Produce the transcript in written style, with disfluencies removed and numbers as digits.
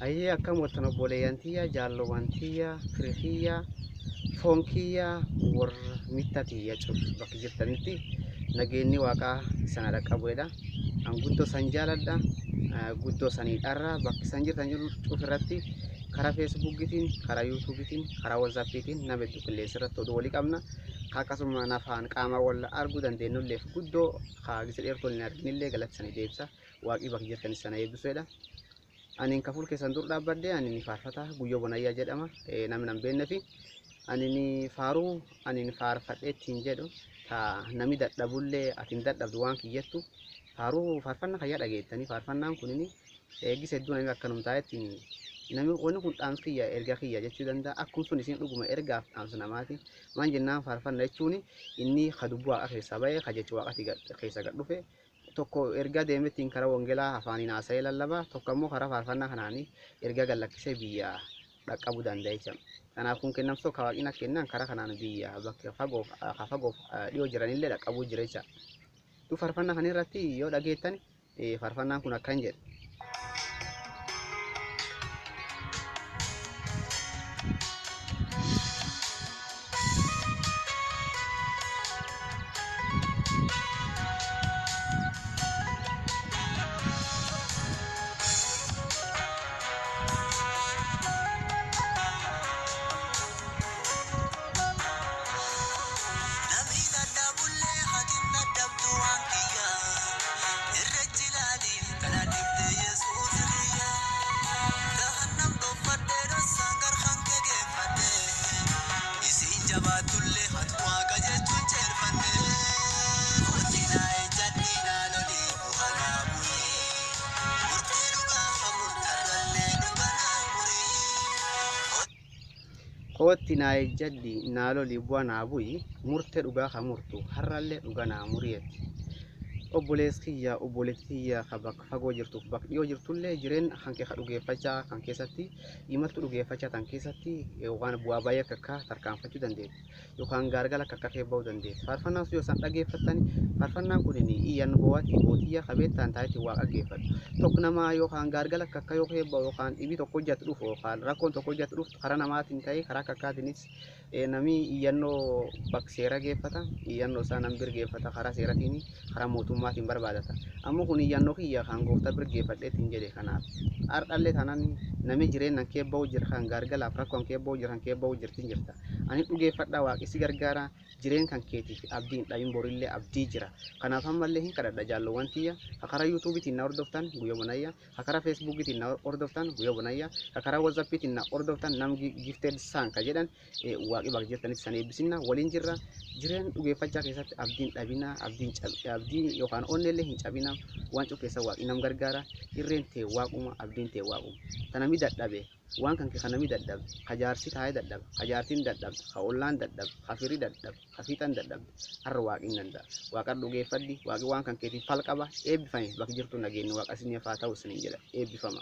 Ayya akkam watan obboleeyyantiya jaallowantiya firikiyya fonkiyya war mittatiya cuf bakki jirtanitti nageenyi waaqaa sana dhaqqabuudha. An guddoo san jaaladha. Guddoo sanii dharraa bakki san jirtan cuf irratti karaa feesbuukiitiin, karaa yuutuubiitiin, karaa waazaapiitiin nama hedduu qilleensarratti oduu walii qabna. Akkasuma nafaan qaama wal arguu dandeenyulleef guddoo haagisa dheertuu hin arginillee galatisanii deebisa. Waaqii bakki jirtanis sana eebbisuudha. Ani kaful keessan dur dhaabbadde ani faarfata guyyoo bonayyaa jedhama. Namni nan beekne fi ani faaruu ani faarfadhee ittiin jedhu namni dadhabullee ati hin dadhabdu waan kiyyattu faaruu faarfannaa fayyaa dhageettanii faarfannaan kunini eegis hedduu namni akkanum taa'etti namni wanni kun dhaamsa kiyya erga kiyya jechuu danda'a. Akkuma sun isin dhuguma ergaaf dhaamsa namaati. Maan jennaan faarfannaa jechuun inni kadubbu waaqa keessaa ba'ee kajechu waaqati keessa gad dhufe tokko erga deemettiin karaa wangeelaa afaaniin haasa'ee lallaba tokko immoo karaa faarfannaa kanaanii erga gallakkisee biyya dhaqqabuu danda'a jechuudha. Kanaaf kun kennamsoo kawaaqina kennan karaa kanaan biyya bakka fagoof dhiyoo jiranillee dhaqqabuu jira jechuudha. Tu faarfannaa kana irratti yoo dhageettan faarfannaan kun akkan jedha. Kootti naa ejjaddi naa loli bu'aa naa bu'i murtee dhugaa ka murtu har'allee dhugaa naa muriyetti. Obboleessi kiyya obboleettii kiyya ka bakka fagoo jirtuuf bakka dhiyoo jirtullee jireenya kan kee dhugeeffachaa kan keessatti imaltu dhugeeffachaa kan keessatti waan bu'aa baay'ee akka tarkaanfachuu dandeessu yookaan gargaara akka kee ba'uu dandeessu. Faarfannaan sun yoo isaan dhageeffattan faarfannaan kun iyyan bo'aati bootiyya qabeettaan taayitii waaqa geeffatu. Tokko nama yookaan gargaara akka yoo kee ba'u yookaan dhibii tokko hojjetu dhufu yookaan rakkoon tokko hojjetu dhufu karaa namaatiin ta'ee karaa akkaatiinis namni iyyannoo bakka seera geeffata iyyannoo isaa nan birgeeffata karaa seeratiin karaa mootummaatiin barbaadata. Ammoo kun iyyannoo kiyya kan gooftaa birgeeffadheetiin jedhe kanaaf har'allee taanaan namni jireenya kee ba'uu jira kan gargaaraaf rakkoon kee ba'uu jira kan kee ba'uu jirtiin jirta. Ani dhugeeffadhaa waaqessi gargaara jireenya kan keetiif abdiin dhabiin borillee abdii jira. Kanaaf ammallee hin kadhadha jaalloowwan tiyya karaa yuutuubiitiin na hordoftan guyyoo bonayyaa karaa feesbuukiitiin na hordoftan guyyoo bonayyaa karaa waazaapiitiin na hordoftan nam gifted saan ka jedhan waaqii bakka jirtanitti san eebbisina waliin jirra. Jireenya dhugeeffachaa keessatti abdiin dhabina abdiin yookaan onnellee hin cabina waan cukeessa waaqii nam gargaara irreen tee waaquma abdiin tee waaquma. Tanami dadhabe waan kan kee kanami dadhabe kajaarsi taa'ee dadhabe kajaartiin dadhabe ka ollaan dadhabe ka firii dadhabe ka fiixan dadhabe har'a waaqiin danda'a. Waaqa dhugeeffadhi waaqii waan kan keetiif fal qaba eebbifame bakka jirtu nageenyi waaqa isiniif haa ta'u isiniin jedha eebbifama.